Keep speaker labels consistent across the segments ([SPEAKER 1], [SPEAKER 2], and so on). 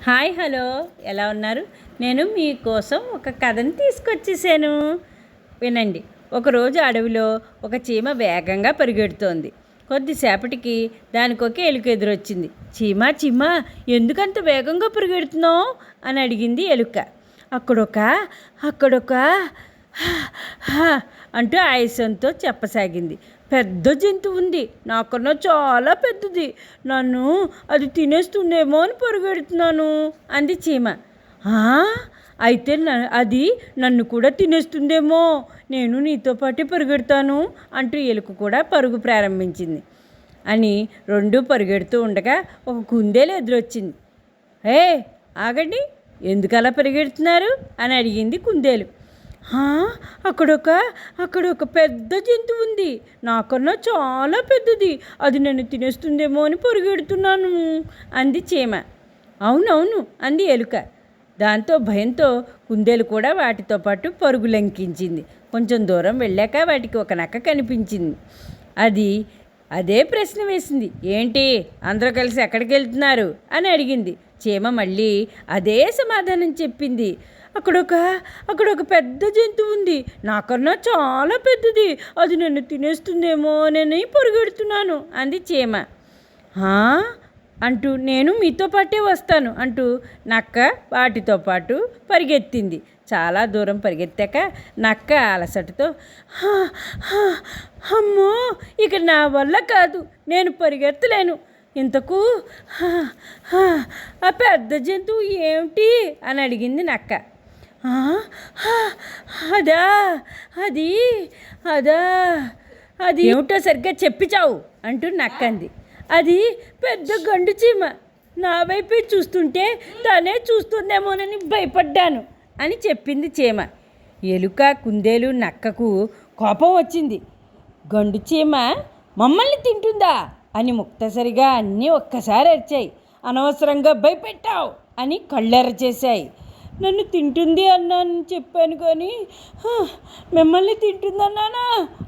[SPEAKER 1] Hi hello, ఎలా ఉన్నారు? నేను మీకోసం ఒక కథని తీసుకొచ్చేసాను, వినండి. ఒకరోజు అడవిలో ఒక చీమ వేగంగా పరిగెడుతోంది. కొద్దిసేపటికి దానికి ఒక ఎలుక ఎదురొచ్చింది. చీమ చీమ, ఎందుకంత వేగంగా పరిగెడుతున్నావు అని అడిగింది ఎలుక. అక్కడొక అక్కడొక అంటూ ఆయాసంతో చెప్పసాగింది. పెద్ద జంతువు ఉంది, నాకన్నా చాలా పెద్దది. నన్ను అది తినేస్తుందేమో అని పరిగెడుతున్నాను అంది చీమ. అయితే అది నన్ను కూడా తినేస్తుందేమో, నేను నీతో పాటే పరిగెడతాను అంటూ ఎలుక కూడా పరుగు ప్రారంభించింది. అని రెండూ పరిగెడుతూ ఉండగా ఒక కుందేలు ఎదురొచ్చింది. ఆగండి, ఎందుకు అలా పరిగెడుతున్నారు అని అడిగింది కుందేలు. అక్కడొక పెద్ద జంతువు ఉంది, నాకన్నా చాలా పెద్దది. అది నన్ను తినేస్తుందేమో అని పరిగెడుతున్నాను అంది చీమ. అవునవును అంది ఎలుక. దాంతో భయంతో కుందేలు కూడా వాటితో పాటు పరుగు లంకించింది. కొంచెం దూరం వెళ్ళాక వాటికి ఒక నక్క కనిపించింది. అదే ప్రశ్న వేసింది. ఏంటి, అందరూ కలిసి ఎక్కడికి వెళ్తున్నారు అని అడిగింది. చీమ మళ్ళీ అదే సమాధానం చెప్పింది. అక్కడొక పెద్ద జంతువు ఉంది, నాకన్నా చాలా పెద్దది. అది నన్ను తినేస్తుందేమో నేను పరిగెడుతున్నాను అంది చీమ. అంటూ నేను మీతో పాటే వస్తాను అంటూ నక్క వాటితో పాటు పరిగెత్తింది. చాలా దూరం పరిగెత్తాక నక్క అలసటతో, అమ్మో, ఇక నా వల్ల కాదు, నేను పరిగెత్తలేను. ఇంతకు ఆ పెద్ద జంతువు ఏమిటి అని అడిగింది నక్క. అది ఏమిటో సరిగ్గా చెప్పిచావు అంటూ నక్కంది. అది పెద్ద గండు చీమ, నా వైపే చూస్తుంటే తనే చూస్తుందేమోనని భయపడ్డాను అని చెప్పింది చీమ. ఎలుక, కుందేలు, నక్కకు కోపం వచ్చింది. గండు చీమ మమ్మల్ని తింటుందా అని ముక్తసరిగా అన్నీ ఒక్కసారి అరిచాయి. అనవసరంగా భయపెట్టావు అని కళ్ళెర్ర చేశాయి. నన్ను తింటుంది అన్నాను చెప్పాను కానీ మిమ్మల్ని తింటుందన్నానా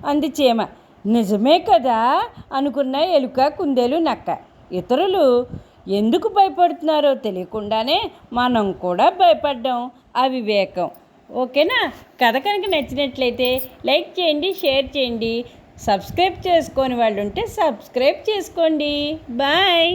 [SPEAKER 1] అంది చీమ. నిజమే కదా అనుకున్న ఎలుక, కుందేలు, నక్క. ఇతరులు ఎందుకు భయపడుతున్నారో తెలియకుండానే మనం కూడా భయపడ్డాం అవివేకం. ఓకేనా? కథ కనుక నచ్చినట్లయితే లైక్ చేయండి, షేర్ చేయండి. సబ్స్క్రైబ్ చేసుకోని వాళ్ళు ఉంటే సబ్స్క్రైబ్ చేసుకోండి. బాయ్.